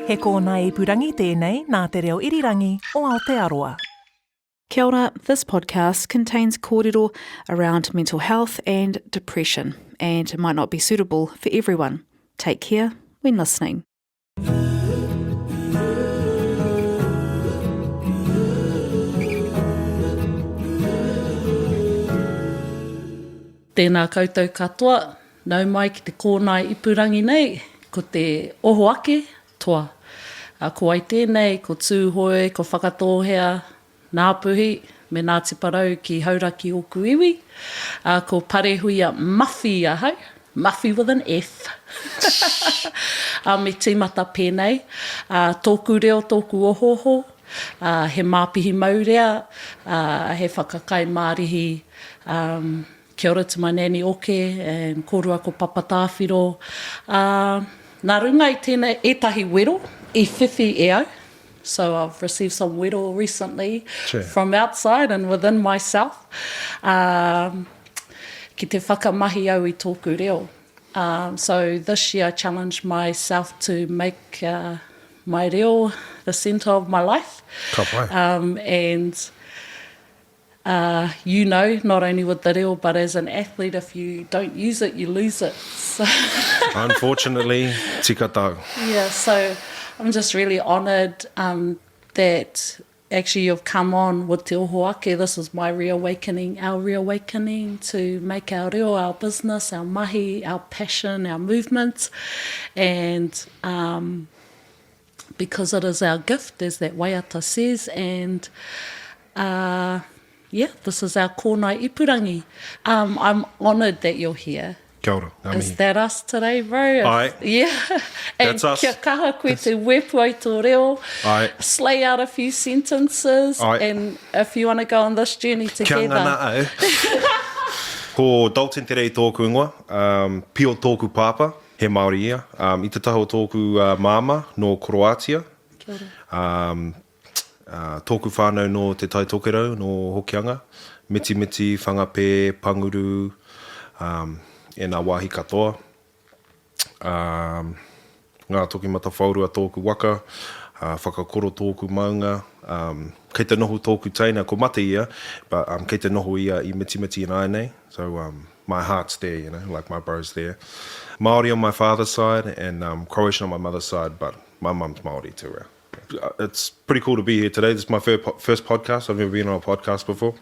He kōna ipurangi tēnei nā te reo irirangi o Aotearoa. Kia ora, this podcast contains kōrero around mental health and depression, and it might not be suitable for everyone. Take care when listening. Tēnā koutou katoa, nau mai ki te kōnai ipurangi nei, ko te Oho Ake toa. Ko ai tēnei, ko tūhoe, ko whakatōhea, ngāpuhi, me ngā te parau ki hauraki o kuiwi. Ko parehuia mawhi ahau, mawhi with an F. Me tīmata pēnei, tōku reo, tōku ohoho, he māpihi maurea, he whakakai mārihi, kia ora to my nani Oke, and kōrua ko papa tāwhiro. Nā runga i tēnei etahi wero, I whiwhi e au. So I've received some wero recently from outside and within myself. Ki te whakamahi au I tōku reo. So this year I challenged myself to make my reo the centre of my life. And you know, not only with the reo, but as an athlete, if you don't use it, you lose it. So unfortunately, tika tau. Yeah, so I'm just really honoured that actually you've come on with Te Oho Ake. This is my reawakening, our reawakening to make our reo, our business, our mahi, our passion, our movement. And because it is our gift, as that waiata says, and yeah, this is our kōnai ipurangi. I'm honoured that you're here. Kia ora. Is that us today, bro? Aye. Yeah. And that's us. kia kaha koe te wepu ai tō reo. Aye. Slay out a few sentences. Aye. And if you want to go on this journey together. Kia ngana au. Ko Dalton Terei tōku ingoa. Pio tōku pāpa, he Māori ia. I te taho tōku māma no Croatia. Kia ora. Tōku whānau no te taitokero no Hokianga. Miti, whangapē, panguru, e nā wāhi katoa. Ngā toki mata whaurua tōku waka, whakakoro tōku maunga, kei te noho tōku Teina, ko mate ia, but kei te noho ia I miti and ai nei. So my heart's there, you know, like my bro's there. Māori on my father's side and Croatian on my mother's side, but my mum's Māori too. It's pretty cool to be here today. This is my first podcast. I've never been on a podcast before.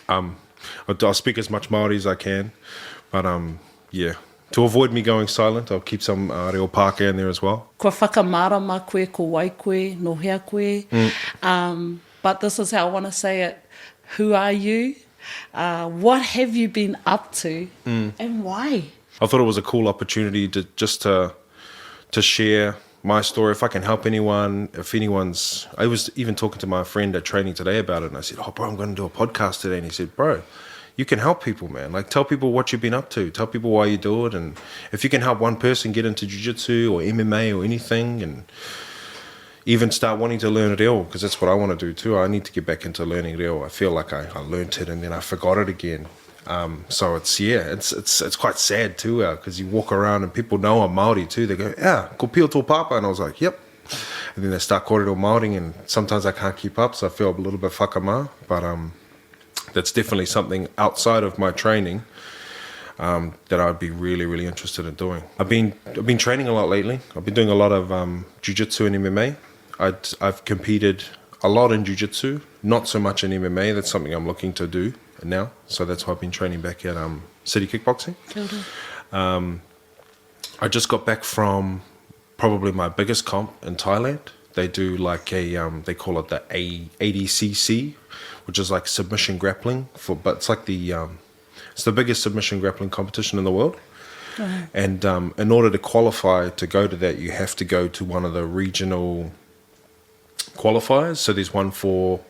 I'll speak as much Māori as I can, but yeah, to avoid me going silent, I'll keep some reo Pākehā in there as well. Kua whakamārama koe, ko wai koe, no hea koe. But this is how I want to say it. Who are you? What have you been up to? And why? I thought it was a cool opportunity to share my story. If I can help anyone, if anyone's... I was even talking to my friend at training today about it, and I said, oh, bro, I'm going to do a podcast today. And he said, bro, you can help people, man. Like, tell people what you've been up to. Tell people why you do it. And if you can help one person get into Jiu Jitsu or MMA or anything, and even start wanting to learn reo, because that's what I want to do too. I need to get back into learning reo. I feel like I learned it and then I forgot it again. So it's quite sad too, because you walk around and people know I'm Māori too. They go, yeah, ko Pio tō pāpa, and I was like, yep. And then they start kōrero Māori, and sometimes I can't keep up, so I feel a little bit whakamā. But that's definitely something outside of my training that I'd be really, really interested in doing. I've been training a lot lately. I've been doing a lot of Jiu Jitsu and MMA. I've competed a lot in Jiu Jitsu, not so much in MMA. That's something I'm looking to do now, so that's why I've been training back at City Kickboxing. I just got back from probably my biggest comp in Thailand. They do like a they call it the ADCC, which is like submission grappling but it's like it's the biggest submission grappling competition in the world. And in order to qualify to go to that, you have to go to one of the regional qualifiers. So there's one for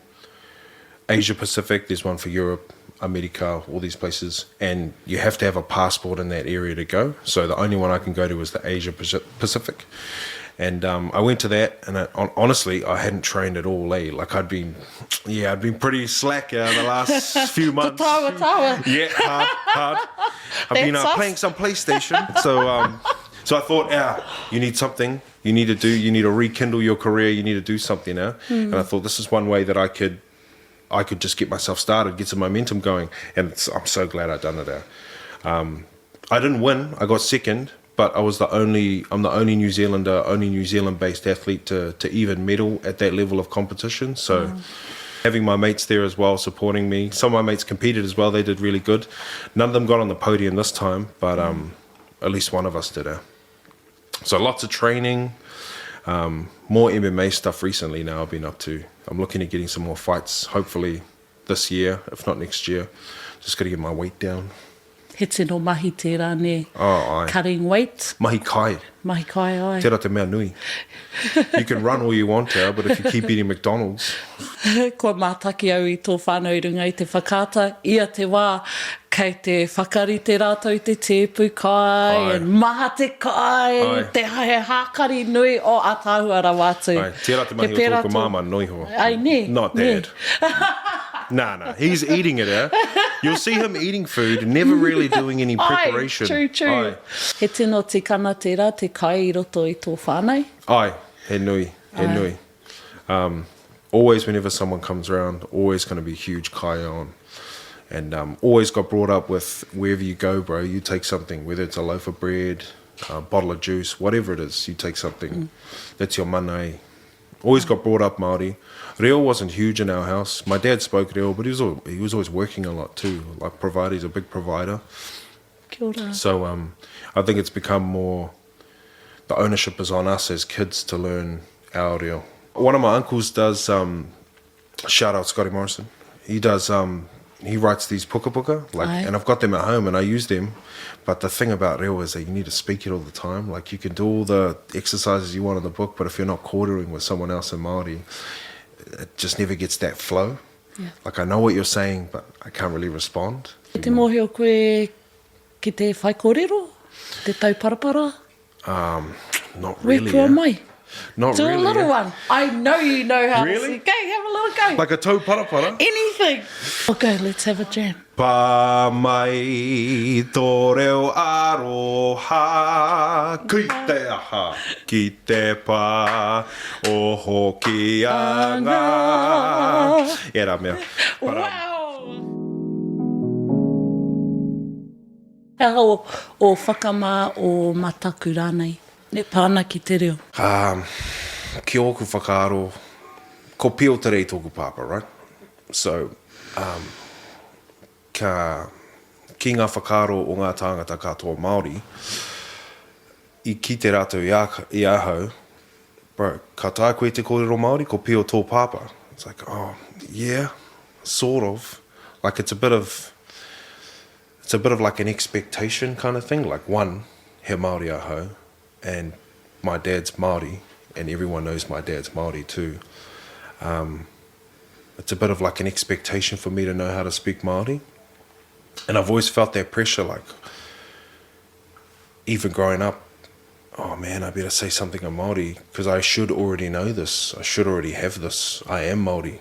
Asia Pacific, there's one for Europe, America, all these places, and you have to have a passport in that area to go. So the only one I can go to is the Asia Pacific. And I went to that, and honestly, I hadn't trained at all. Like I'd been pretty slack the last few months. Tawa. Yeah, hard. I've been playing some PlayStation, so So I thought, you need something. You need to rekindle your career. You need to do something now. And I thought this is one way that I could just get myself started, get some momentum going. And I'm so glad I done it now. I didn't win. I got second, but I'm the only New Zealander, only New Zealand-based athlete to even medal at that level of competition. So having my mates there as well, supporting me. Some of my mates competed as well. They did really good. None of them got on the podium this time, but at least one of us did. So lots of training, more MMA stuff recently now I've been up to. I'm looking at getting some more fights, hopefully this year, if not next year. Just got to get my weight down. He tino mahi te rane. Oh, aye. Cutting weight. Mahi kai. Mahi kai ai. Tērā te mea nui. You can run all you want to, but if you keep eating McDonald's. Kua mātaki au I tō whānau runga I te whakata. Ia te wā, kei te whakarite rātou te tēpu kai, Ai. and maha te kai, Ai. te hae hākari nui o ātāhua ra wātu. Ai, tērā te mahi He o pērā tōku tō- māma nui hoa. Ai, ne. Not ne. dad. Nah. He's eating it, You'll see him eating food, never really doing any preparation. Ai, true. Ai. He tino te kana tērā, te kai I roto I tō whānau. Ai, he nui. Always whenever someone comes around, always going to be huge kai on. And always got brought up with wherever you go, bro, you take something, whether it's a loaf of bread, a bottle of juice, whatever it is, you take something. That's your mana. Always got brought up Māori. Reo wasn't huge in our house. My dad spoke reo, but he was always working a lot too. Like provider, he's a big provider. Kia ora. So I think it's become more, the ownership is on us as kids to learn our reo. One of my uncles does, shout out Scotty Morrison, he does, he writes these puka, Aye. and I've got them at home and I use them. But the thing about reo is that you need to speak it all the time. Like you can do all the exercises you want in the book, but if you're not quartering with someone else in Māori, it just never gets that flow. Yeah. Like I know what you're saying, but I can't really respond. Te mohi o koe ki te whai kōrero? Te tau parapara? Not Where really. kua mai? Not Do really. a little one. I know you know how Really? to sing. Go, have a little go. Like a tau parapara. Anything. Okay, let's have a jam. Pa mai tō reo aroha, ki te aha, ki te pā, oho ki anga. Era mea. Wow! O whakamā o mataku rānei. Ne pāna ki te reo. Ki oku whakaaro, ko Pio Terei tōku pāpa, right? So, ki ngā whakaaro o ngā tāngata katoa Māori, I ki te rātou I ahau, bro, ka tae koe te kōrero Māori, ko Pio tō pāpa. It's like, oh, yeah, sort of. Like it's a bit of like an expectation kind of thing. Like one, he Māori ahau, and my dad's Māori, and everyone knows my dad's Māori too. It's a bit of like an expectation for me to know how to speak Māori. And I've always felt that pressure, like, even growing up, oh man, I better say something in Māori, because I should already know this. I should already have this. I am Māori.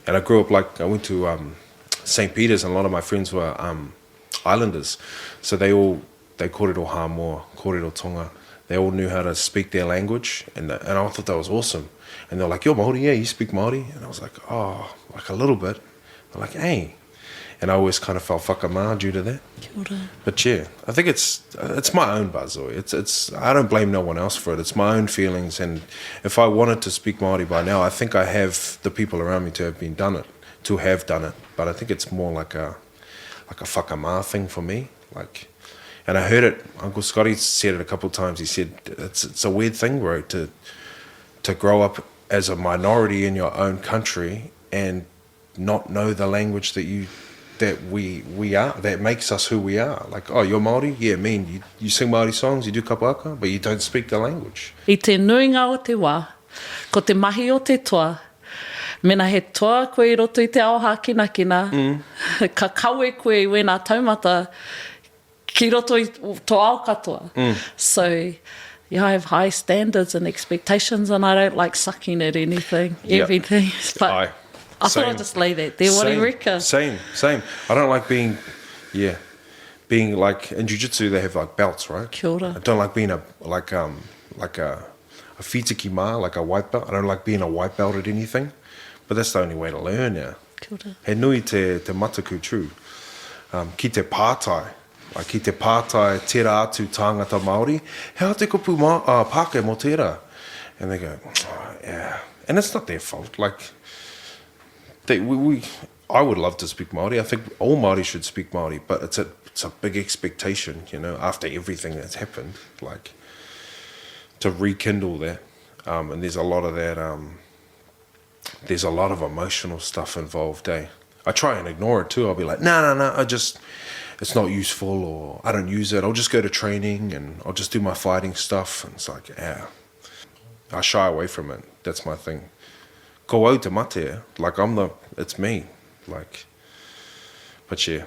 And I grew up, like, I went to St. Peter's, and a lot of my friends were islanders. So they kōrero Hāmoa, kōrero Tonga. They all knew how to speak their language, and I thought that was awesome. And they're like, you're Māori, yeah, you speak Māori? And I was like, oh, like a little bit. They're like, hey. And I always kind of felt whakamā due to that. Kia ora. But yeah, I think it's my own bazoi. It's I don't blame no one else for it. It's my own feelings, and if I wanted to speak Māori by now, I think I have the people around me to have done it. But I think it's more like a whakamā thing for me. Like, and I heard it. Uncle Scotty said it a couple of times. He said it's a weird thing, bro, to grow up as a minority in your own country and not know the language that we are, that makes us who we are. Like, oh, you're Māori? Yeah, mean, you sing Māori songs, you do kapaka, but you don't speak the language. I te nuinga o te wā, ko te mahi o te toa, mena he toa koe I roto I te aoha kina, ka kawe koe I wena taumata ki roto I tō ao katoa. So, yeah, I have high standards and expectations, and I don't like sucking at anything, everything. But Aye. I thought I'd just lay that there. What do you reckon? Same. I don't like being being like in Jiu Jitsu they have like belts, right? Kia ora. I don't like being a fitiki ma, like a white belt. I don't like being a white belt at anything, but that's the only way to learn now. Kia ora. He nui te mataku true. Ki te pātai, like ki te pātai tērā atu tāngata Māori, hea te kupu Pākehā mō tērā? And they go, oh, yeah. And it's not their fault. Like, I would love to speak Māori. I think all Māori should speak Māori, but it's a big expectation, you know, after everything that's happened, like, to rekindle that. And there's a lot of that, there's a lot of emotional stuff involved, eh? I try and ignore it too. I'll be like, no, it's not useful, or I don't use it. I'll just go to training and I'll just do my fighting stuff. And it's like, yeah. I shy away from it. That's my thing. Ko au te mate, like it's me. Like, but yeah,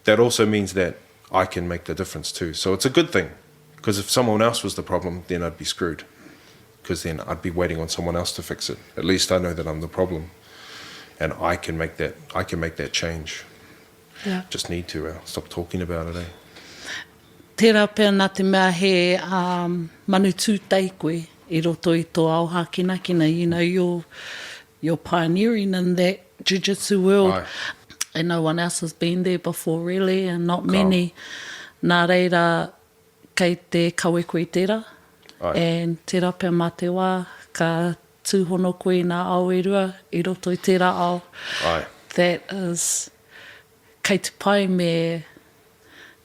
that also means that I can make the difference too. So it's a good thing, because if someone else was the problem, then I'd be screwed, because then I'd be waiting on someone else to fix it. At least I know that I'm the problem, and I can make that change. Yeah. Just need to stop talking about it, eh? Tērā pēr nā te mea he manu tūtei koe I roto I tō Oho Ake, you know, you're pioneering in that Jiu-Jitsu world. Aye. And no one else has been there before, really, and not many. Nā reira, kei te kawe koe tērā. Aye. And tērā pēr mā te wā, ka tūhono koe nā ao e rua, I roto I tērā ao. Aye. That is, kei te pai me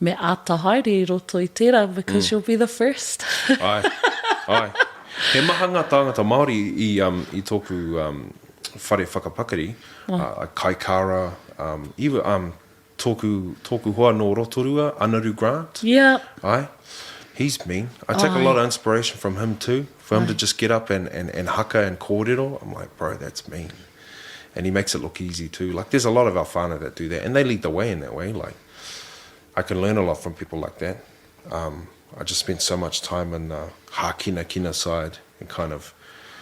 āta haere I roto I tērā, because you'll be the first. Aye, aye. He mahanga tāngata Māori I tōku whare whakapakari, Kaikara, even tōku hoa no Rotorua, Anaru Grant. Yeah. Aye. He's mean. I take a lot of inspiration from him too. For him to just get up and haka and kōrero, I'm like, bro, that's mean. And he makes it look easy too. Like, there's a lot of our whānau that do that, and they lead the way in that way. Like, I can learn a lot from people like that. I just spent so much time in the hākina side, and kind of,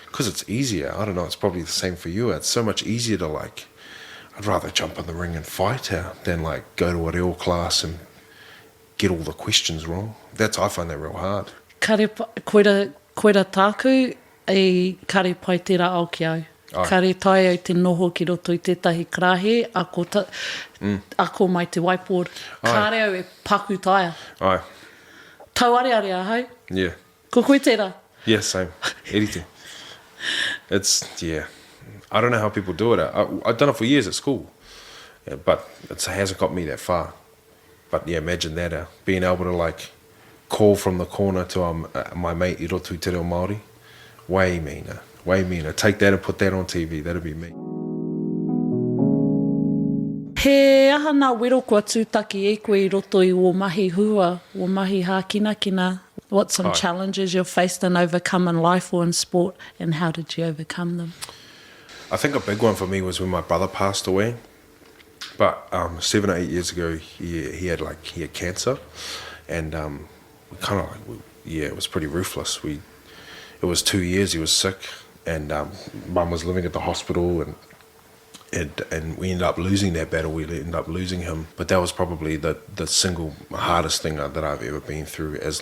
because it's easier. I don't know, it's probably the same for you. It's so much easier to, like, I'd rather jump in the ring and fight than like go to a reo class and get all the questions wrong. I find that real hard. Koira tāku e kare pai tērā ao ki au. Ai. Kare tai au te noho ki roto I tētahi karahe, ako mai te whiteboard. Ai. Kare au e paku taia. Aye. Tau are hau? Yeah. Ko koe tērā? Yeah, same. Erite. It's, yeah. I don't know how people do it. I've done it for years at school, yeah, but it hasn't got me that far. But yeah, imagine that, being able to like call from the corner to my mate I roto I te reo Māori. Way meaner, way meaner. Take that and put that on TV, that'd be me. He aha nā wero kua tūtaki e koe I roto I o mahi hua, o mahi hākina. What some challenges you've faced and overcome in life or in sport, and how did you overcome them? I think a big one for me was when my brother passed away. But 7 or 8 years ago, he had cancer, and we kind of it was pretty ruthless. It was 2 years he was sick, and Mum was living at the hospital, and we ended up losing that battle. We ended up losing him, but that was probably the single hardest thing that I've ever been through as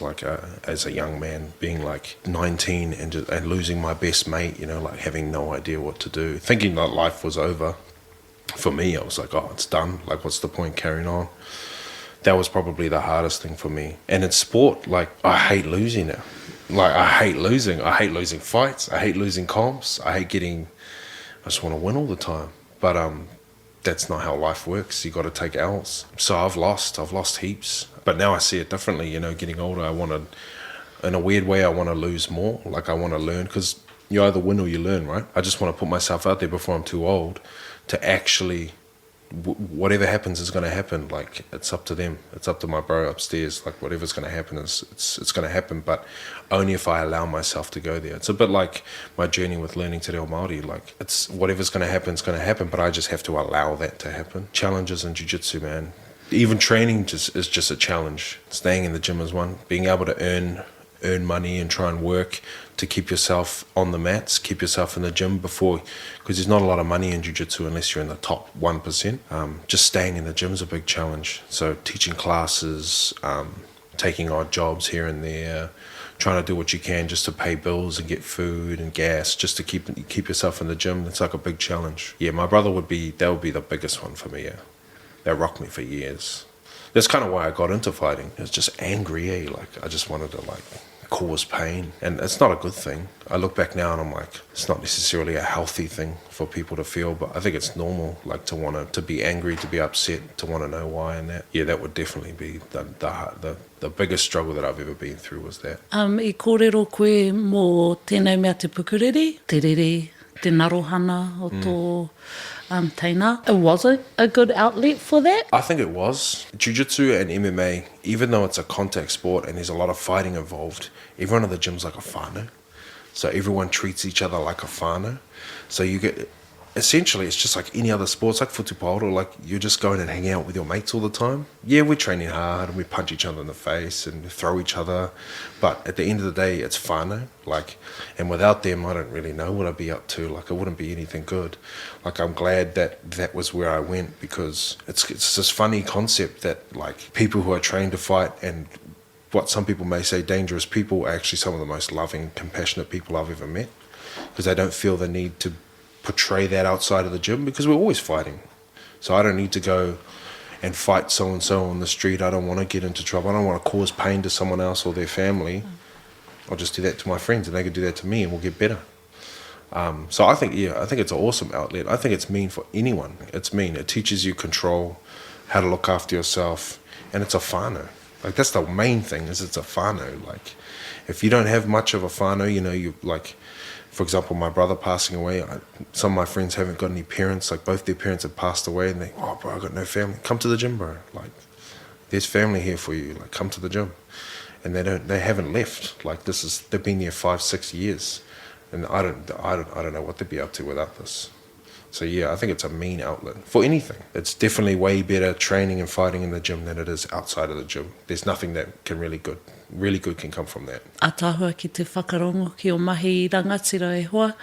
a young man, being like 19 and losing my best mate. You know, like having no idea what to do, thinking that life was over. For me, I was like, oh, it's done. Like, what's the point carrying on? That was probably the hardest thing for me. And in sport, like, I hate losing it. Like, I hate losing. I hate losing fights. I hate losing comps. I just want to win all the time. But that's not how life works. You got to take L's. So I've lost heaps. But now I see it differently. You know, getting older, in a weird way, I want to lose more. Like, I want to learn, because you either win or you learn, right? I just want to put myself out there before I'm too old to actually, whatever happens is going to happen. Like, it's up to them. It's up to my bro upstairs. Like, whatever's going to happen it's going to happen, but only if I allow myself to go there. It's a bit like my journey with learning te reo Māori. Like, it's whatever's going to happen, but I just have to allow that to happen. Challenges in Jiu-Jitsu, man. Even training is just a challenge. Staying in the gym is one. Being able to earn money and try and work to keep yourself on the mats, keep yourself in the gym before, because there's not a lot of money in jiu-jitsu unless you're in the top 1%. Just staying in the gym is a big challenge. So teaching classes, taking odd jobs here and there, trying to do what you can just to pay bills and get food and gas, just to keep yourself in the gym. It's like a big challenge. Yeah, my brother would be the biggest one for me, yeah. That rocked me for years. That's kind of why I got into fighting. It was just angry, eh? Like, I just wanted to, like, cause pain. And it's not a good thing. I look back now and I'm like, it's not necessarily a healthy thing for people to feel, but I think it's normal, like, to be angry, to be upset, to want to know why and that. Yeah, that would definitely be the biggest struggle that I've ever been through was that. I kōrero koe mō tēnei mea te pukuriri, te rere, te narohana o tō Teina. It wasn't a good outlet for that. I think it was. Jiu-Jitsu and MMA, even though it's a contact sport and there's a lot of fighting involved, everyone in the gym's like a whānau. So everyone treats each other like a whānau. So you get... Essentially, it's just like any other sports, like futuparo, like you're just going and hanging out with your mates all the time. Yeah, we're training hard and we punch each other in the face and throw each other. But at the end of the day, it's whānau. Like, and without them, I don't really know what I'd be up to. Like, it wouldn't be anything good. Like, I'm glad that was where I went, because it's this funny concept that, like, people who are trained to fight and what some people may say dangerous people are actually some of the most loving, compassionate people I've ever met, because they don't feel the need to portray that outside of the gym, because we're always fighting. So I don't need to go and fight so-and-so on the street. I don't want to get into trouble. I don't want to cause pain to someone else or their family. I'll just do that to my friends and they can do that to me and we'll get better. So I think it's an awesome outlet. I think it's mean for anyone. It's mean. It teaches you control, how to look after yourself, and it's a whānau. Like, that's the main thing, is it's a whānau. Like, if you don't have much of a whānau, you know, you like... For example, my brother passing away, some of my friends haven't got any parents, like both their parents have passed away, and they, oh bro, I got no family. Come to the gym, bro. Like, there's family here for you. Like, come to the gym. And they haven't left. Like, they've been here 5-6 years, and I don't know what they'd be up to without this. So yeah, I think it's a mean outlet for anything. It's definitely way better training and fighting in the gym than it is outside of the gym. There's nothing that can really good can come from that. A tāhua ki te whakarongo ki o mahi i rangatira e hoa,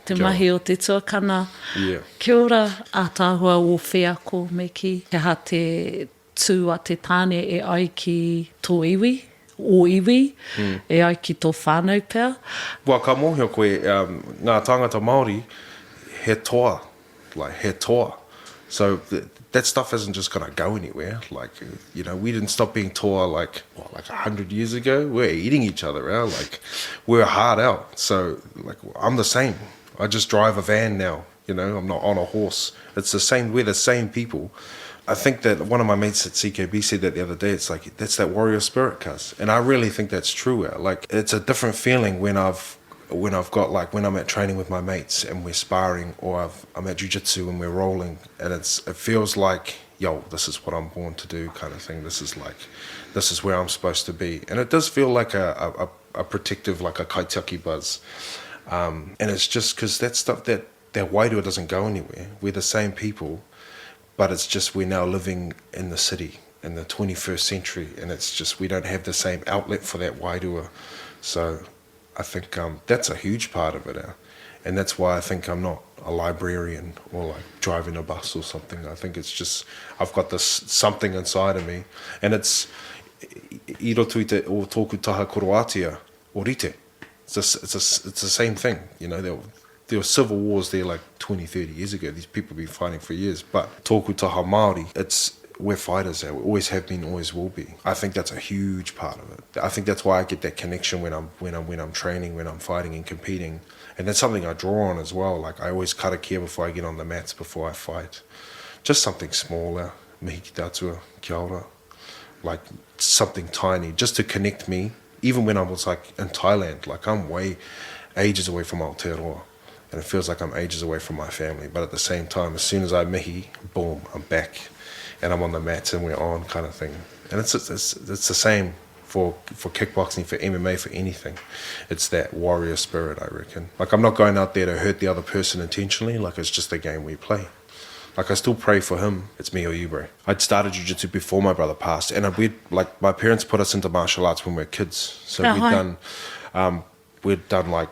te mahi o te tuakana. Yeah. Kia ora, a tāhua o whiako me ki. He ha te tū a te tāne e ai ki tō iwi, o iwi, e ai ki tō whānau pēr. Well, ka mōhio koe, ngā tāngata Māori, he toa. Like, he toa. So that stuff isn't just going to go anywhere. Like, you know, we didn't stop being toa like 100 years ago. We're eating each other out. Like, we're hard out. So, like, I'm the same. I just drive a van now. You know, I'm not on a horse. It's the same. We're the same people. I think that one of my mates at CKB said that the other day. It's like, that's that warrior spirit, cuz. And I really think that's true. Like, it's a different feeling when I'm at training with my mates and we're sparring, or I'm at jiu-jitsu and we're rolling, and it feels like, yo, this is what I'm born to do, kind of thing. This is where I'm supposed to be. And it does feel like a protective, like a kaitiaki buzz. And it's just because that stuff, that wairua doesn't go anywhere. We're the same people, but it's just we're now living in the city in the 21st century, and it's just we don't have the same outlet for that wairua. So I think that's a huge part of it, and that's why I think I'm not a librarian or like driving a bus or something. I think it's just I've got this something inside of me, and it's I roto i te o tōku taha koroatia o rite. It's the same thing, you know. There were civil wars there like 20-30 years ago. These people have been fighting for years, but tōku taha Māori, we're fighters there. We always have been, always will be. I think that's a huge part of it. I think that's why I get that connection when I'm training, when I'm fighting and competing, and that's something I draw on as well. Like, I always karakia before I get on the mats, before I fight. Just something smaller, mihi ki tātua, kia ora. Like something tiny, just to connect me. Even when I was like in Thailand, like I'm ages away from Aotearoa, and it feels like I'm ages away from my family. But at the same time, as soon as I mihi, boom, I'm back. And I'm on the mats and we're on, kind of thing. And it's the same for kickboxing, for MMA, for anything. It's that warrior spirit, I reckon. Like, I'm not going out there to hurt the other person intentionally. Like, it's just a game we play. Like, I still pray for him. It's me or you, bro. I'd started jiu-jitsu before my brother passed. And my parents put us into martial arts when we were kids. So we'd done like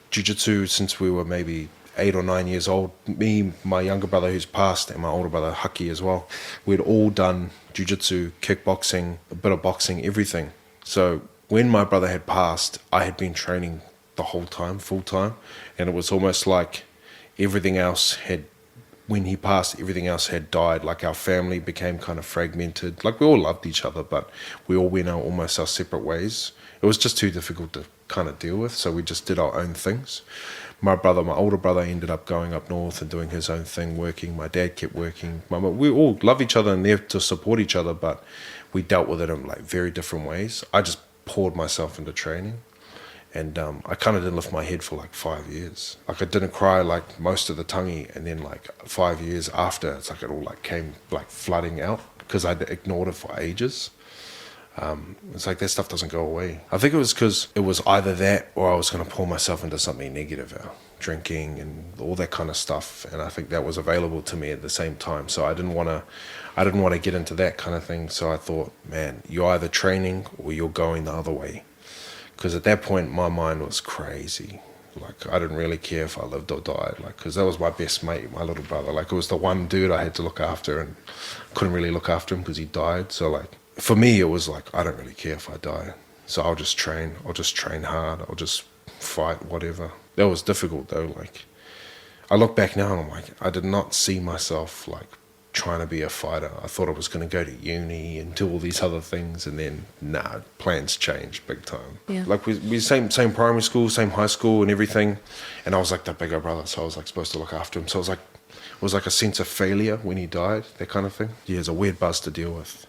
jiu-jitsu since we were maybe 8 or 9 years old. Me, my younger brother who's passed, and my older brother, Haki, as well. We'd all done jiu-jitsu, kickboxing, a bit of boxing, everything. So when my brother had passed, I had been training the whole time, full time. And it was almost like everything else had, when he passed, everything else had died. Like, our family became kind of fragmented. Like, we all loved each other, but we all went almost our separate ways. It was just too difficult to kind of deal with, so we just did our own things. My older brother, ended up going up north and doing his own thing, working. My dad kept working. We all love each other and there to support each other, but we dealt with it in like very different ways. I just poured myself into training. And I kind of didn't lift my head for like 5 years. Like, I didn't cry like most of the tangi, and then like 5 years after, it's like it all like came like flooding out because I'd ignored it for ages. It's like that stuff doesn't go away. I think it was because it was either that or I was going to pull myself into something negative, drinking and all that kind of stuff. And I think that was available to me at the same time. So I didn't want to get into that kind of thing. So I thought, man, you're either training or you're going the other way. Because at that point, my mind was crazy. Like, I didn't really care if I lived or died. Like, because that was my best mate, my little brother. Like, it was the one dude I had to look after, and couldn't really look after him because he died. So, like, for me, it was like, I don't really care if I die. So I'll just train. I'll just train hard. I'll just fight, whatever. That was difficult, though. Like, I look back now and I'm like, I did not see myself, like, trying to be a fighter. I thought I was going to go to uni and do all these other things, and then plans changed big time. Yeah. Like, we same primary school, same high school and everything, and I was like the bigger brother, so I was like supposed to look after him. So it was like a sense of failure when he died, that kind of thing. Yeah, it's a weird buzz to deal with.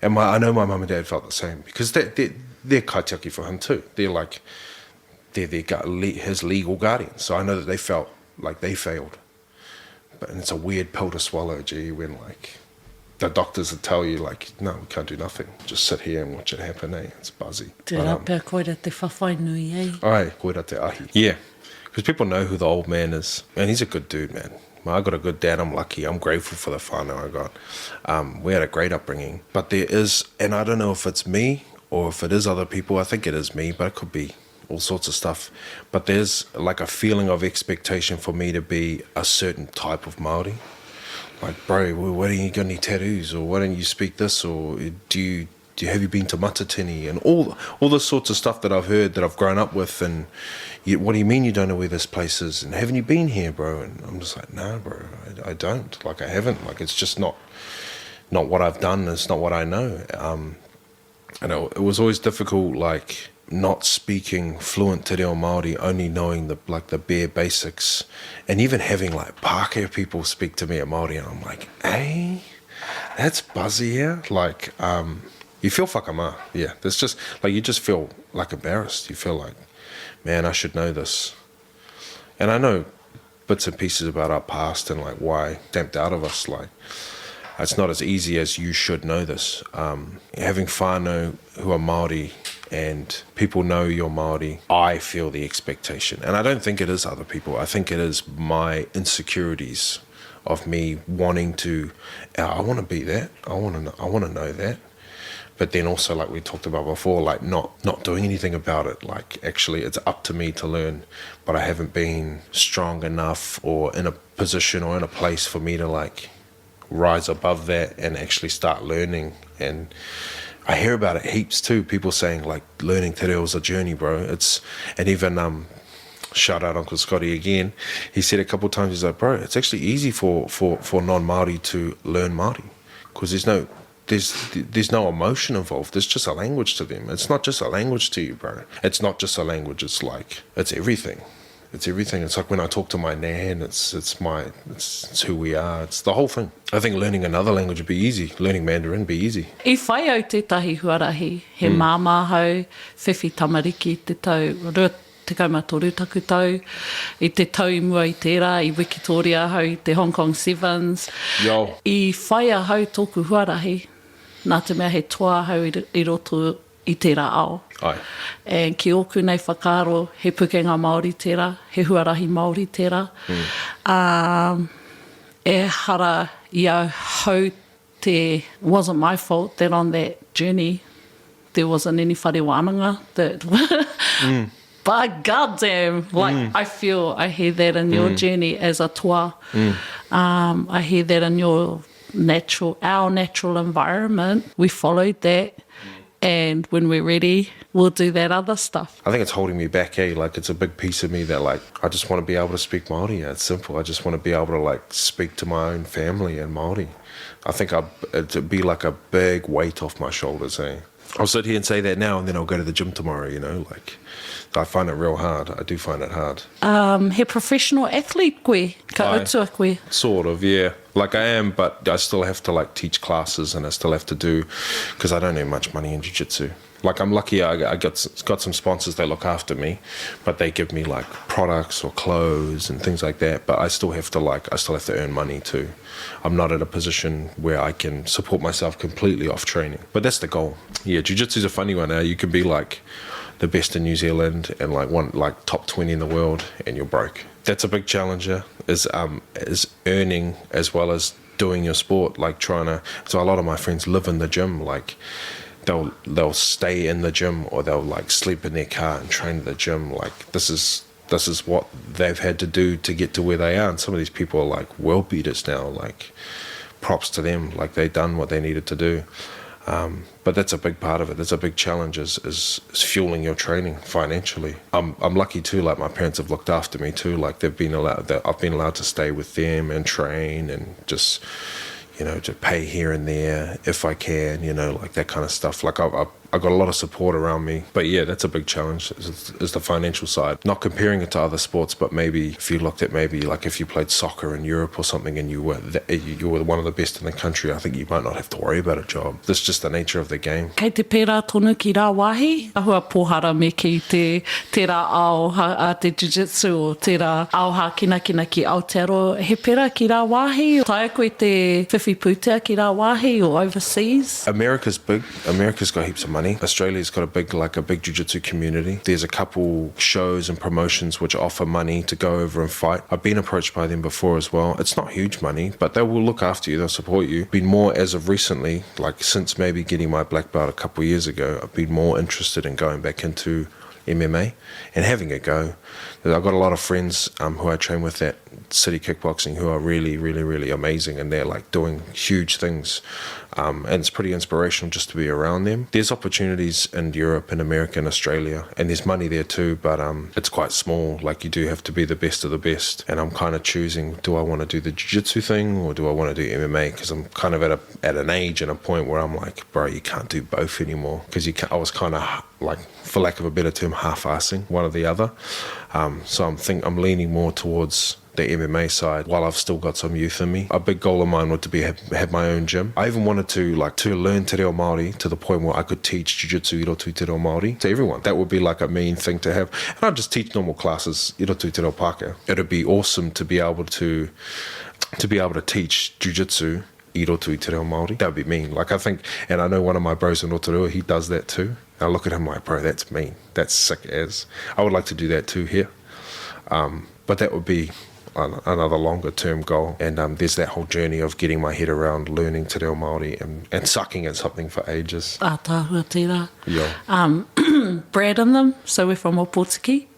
And I know my mum and dad felt the same, because they're kaitiaki for him too. They're his legal guardians. So I know that they felt like they failed. But it's a weird pill to swallow, when like the doctors would tell you, like, no, we can't do nothing. Just sit here and watch it happen, It's buzzy. Te rā pia koira te whawhai nui, Ai, koira te ahi. Yeah, because people know who the old man is. And he's a good dude, man. I got a good dad, I'm lucky. I'm grateful for the whānau I got. We had a great upbringing. But there is, and I don't know if it's me or if it is other people. I think it is me, but it could be all sorts of stuff. But there's like a feeling of expectation for me to be a certain type of Māori. Like, bro, why don't you got any tattoos? Or why don't you speak this? Or have you been to Matatini? And all the sorts of stuff that I've heard, that I've grown up with. And what do you mean you don't know where this place is? And haven't you been here, bro? And I'm just like, no, bro, I don't. Like, I haven't. Like, it's just not what I've done. It's not what I know. And it was always difficult, like, not speaking fluent te reo Māori, only knowing the bare basics, and even having like Pākehā people speak to me in Māori, and I'm like, hey, that's buzzy here. Like, you feel whakamā. Yeah, there's just like, you just feel like embarrassed. You feel like, man, I should know this. And I know bits and pieces about our past and like why stamped out of us. Like, it's not as easy as you should know this. Having whānau who are Māori and people know you're Māori, I feel the expectation. And I don't think it is other people. I think it is my insecurities of me wanting to, I want to be that. I want to know that. But then also, like we talked about before, like not doing anything about it. Like, actually, it's up to me to learn, but I haven't been strong enough or in a position or in a place for me to like rise above that and actually start learning. And I hear about it heaps too, people saying like learning te reo is a journey, bro. And even shout out Uncle Scotty again, he said a couple of times, he's like, bro, it's actually easy for non-Māori to learn Māori, because there's no emotion involved. There's just a language to them. It's not just a language to you, bro. It's not just a language. It's like, it's everything. It's everything. It's like when I talk to my nan, it's who we are. It's the whole thing. I think learning another language would be easy. Learning Mandarin would be easy. I whai au tētahi huarahi, he māmahau, whiwhi tamariki te tau, tekau matoru taku tau, I te tau I mua I tērā, I Wikitoria hau, I te Hong Kong Sevens. Yo. I whai a hau tōku huarahi, nā te mea he toa hau I roto I tērā ao. Ai. And ki oku nei whakaaro, he pukenga Māori tērā, he huarahi Māori tērā. e hara ia hau wasn't my fault that on that journey there wasn't any whare wānanga that but goddamn, like I hear that in your journey as a toa. I hear that in our natural environment. We followed that, and when we're ready, we'll do that other stuff. I think it's holding me back, like it's a big piece of me that like I just want to be able to speak Māori. It's simple. I just want to be able to like speak to my own family in Māori. I think it'd be like a big weight off my shoulders, I'll sit here and say that now, and then I'll go to the gym tomorrow, like I find it real hard. I do find it hard. He professional athlete koe, ka utua koe. Sort of, yeah. Like I am, but I still have to like teach classes, and I still have to do, because I don't earn much money in Jiu Jitsu. Like I'm lucky I got some sponsors that look after me, but they give me like products or clothes and things like that, but I still have to earn money too. I'm not at a position where I can support myself completely off training, but that's the goal. Yeah, Jiu Jitsu's a funny one. You can be like the best in New Zealand and like top 20 in the world, and you're broke. That's a big challenge, is earning as well as doing your sport. Like so a lot of my friends live in the gym, like they'll stay in the gym, or they'll like sleep in their car and train at the gym. Like this is what they've had to do to get to where they are. And some of these people are like world beaters now. Like props to them. Like they done what they needed to do. But that's a big part of it. That's a big challenge is fueling your training financially. I'm lucky too. Like my parents have looked after me too. Like I've been allowed to stay with them and train and just, to pay here and there if I can, like that kind of stuff. Like I've got a lot of support around me. But yeah, that's a big challenge, is the financial side. Not comparing it to other sports, but maybe if you looked at like if you played soccer in Europe or something and you were one of the best in the country, I think you might not have to worry about a job. That's just the nature of the game. Kei te pērā tonu ki rā wāhi, ahua pōhara me ki te rā ao a te jiu-jitsu o te rā ao ha kina ki Aotearoa. He pērā ki rā wāhi, taia koe te whiwhi pūtea ki rā wāhi or overseas? America's big. America's got heaps of money. Australia's got a big jiu-jitsu community. There's a couple shows and promotions which offer money to go over and fight. I've been approached by them before as well. It's not huge money, but they will look after you. They'll support you. Been more as of recently, like since maybe getting my black belt a couple of years ago, I've been more interested in going back into MMA and having a go. I've got a lot of friends who I train with at City Kickboxing who are really, really, really amazing, and they're like doing huge things. And it's pretty inspirational just to be around them. There's opportunities in Europe and America and Australia, and there's money there too, but it's quite small. Like you do have to be the best of the best. And I'm kind of choosing, do I want to do the jiu-jitsu thing or do I want to do MMA? Because I'm kind of at an age and a point where I'm like, bro, you can't do both anymore. Because I was kind of like, for lack of a better term, half-assing one or the other. So I'm leaning more towards the MMA side while I've still got some youth in me. A big goal of mine would to be have my own gym. I even wanted to learn te reo Māori to the point where I could teach Jiu-Jitsu Irotu te reo Māori to everyone. That would be like a mean thing to have. And I'd just teach normal classes Irotu te reo Pākehā. It'd be awesome to be able to teach Jiu-Jitsu Irotu te reo Māori. That would be mean. Like I think, and I know one of my bros in Rotorua, he does that too. I look at him like, bro, that's mean. That's sick as. I would like to do that too here. But that would be another longer term goal. And there's that whole journey of getting my head around learning te reo Māori and sucking at something for ages. Ātāhua tērā. Yeah. Brad in them, so we're from Opotiki.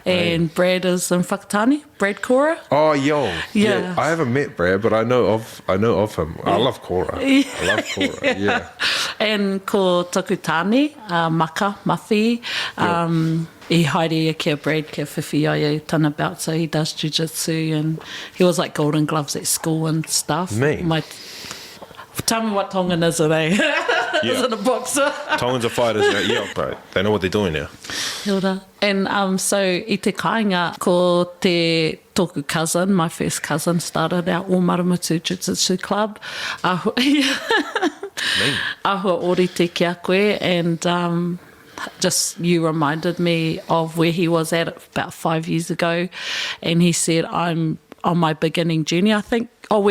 And Brad is in Whakatane, Brad Cora. Oh, yo. Yeah. I haven't met Brad, but I know of him. I love Cora. I love Cora, yeah. And ko Takutane, Maka, Mawhi. I haere kia Brad kia whiwhi ai tana about, so he does jiu-jitsu and he was like golden gloves at school and stuff. Tell me what Tongan is, are they? Is it a boxer? Tongans are fighters, yeah, right. They know what they're doing now. Hilda. And so i te kāinga, ko te tōku cousin, my first cousin, started our Ōmaramutu Jiu-Jitsu Club. Ahua ori te kia koe, and just you reminded me of where he was at about 5 years ago, and he said, I'm on my beginning journey, I think.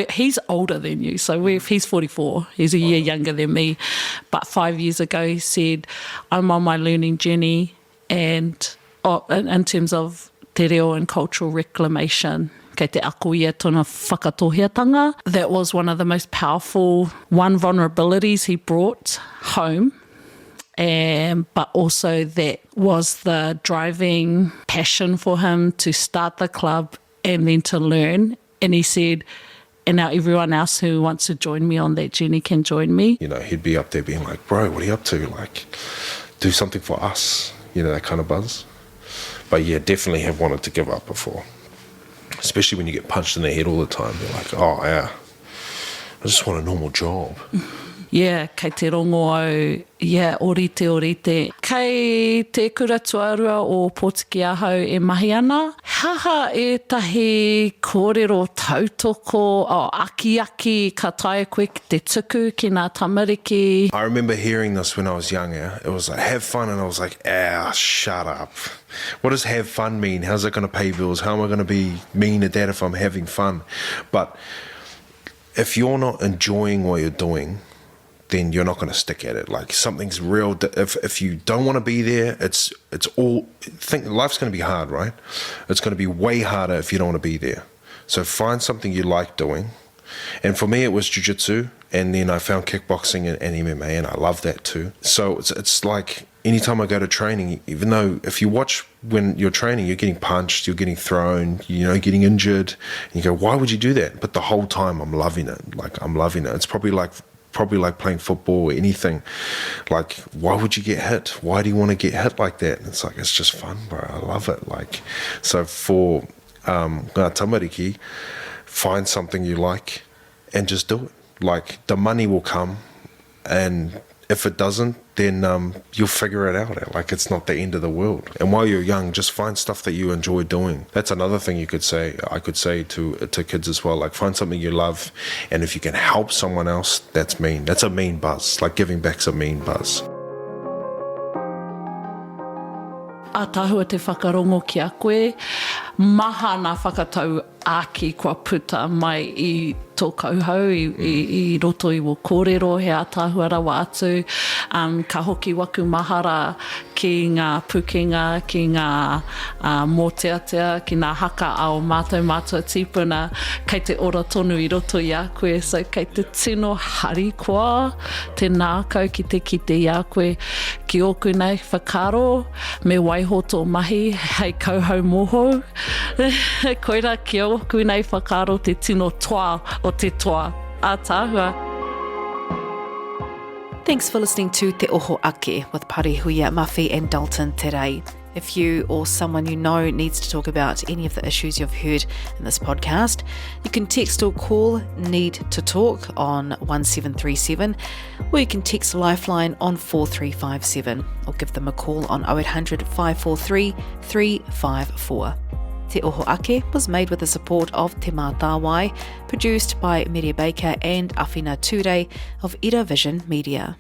He's older than you, so he's 44. He's a year younger than me. But 5 years ago, he said, I'm on my learning journey, and in terms of te reo and cultural reclamation, kei te ako ia tōna whakatohiatanga. That was one of the most powerful vulnerabilities he brought home. But also that was the driving passion for him to start the club and then to learn. And he said, and now everyone else who wants to join me on that journey can join me. You know, he'd be up there being like, bro, what are you up to? Like, do something for us. You know, that kind of buzz. But yeah, definitely have wanted to give up before. Especially when you get punched in the head all the time. You're like, oh yeah, I just want a normal job. Yeah, kei te rongo au, yeah, orite. Kei te kura tuarua o Pōtiki ahau e mahi ana, haha e tahi kōrero tautoko, aki ka tae koe ki te tuku ki ngā tamariki. I remember hearing this when I was younger. It was like, have fun, and I was like, shut up. What does have fun mean? How's it going to pay bills? How am I going to be mean at that if I'm having fun? But if you're not enjoying what you're doing, then you're not going to stick at it. Like, something's real. If you don't want to be there, it's all. Think life's going to be hard, right? It's going to be way harder if you don't want to be there. So find something you like doing. And for me, it was Jiu Jitsu, and then I found kickboxing and MMA, and I love that too. So it's like anytime I go to training, even though if you watch when you're training, you're getting punched, you're getting thrown, you know, getting injured, and you go, why would you do that? But the whole time I'm loving it. Like, I'm loving it. It's probably like playing football or anything. Like, why would you get hit? Why do you want to get hit like that? And it's like, it's just fun, bro. I love it. Like, so for ngā tamariki, find something you like and just do it. Like, the money will come, and if it doesn't, then you'll figure it out. Like, it's not the end of the world. And while you're young, just find stuff that you enjoy doing. That's another thing you could say. I could say to kids as well. Like, find something you love, and if you can help someone else, that's mean. That's a mean buzz. Like, giving back's a mean buzz. A tahua te whakarongo ki a koe, maha nā whakatau āki kua puta mai i tō kauhau, i roto i wo kōrero, he a tahua rawa atu, ka hoki waku mahara ki ngā pukenga, ki ngā mōteatea, ki ngā haka ao mātou tīpuna, kei te ora tonu i roto i a koe, so kei te tino hari koa, te nākau ki te i a koe, ki oku nei whakaro, me waiho tō mahi, hei kauhau moho, koira ki oku nei whakaro te tino toa o te toa, a tāhua. Thanks for listening to Te Oho Ake with Parihuia Mawhi and Dalton Terei. If you or someone you know needs to talk about any of the issues you've heard in this podcast, you can text or call Need to Talk on 1737, or you can text Lifeline on 4357, or give them a call on 0800 543 354. Te Oho Ake was made with the support of Te Mātāwai, produced by Media Baker and Awhina Terei of Ira Vision Media.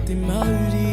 Te Māori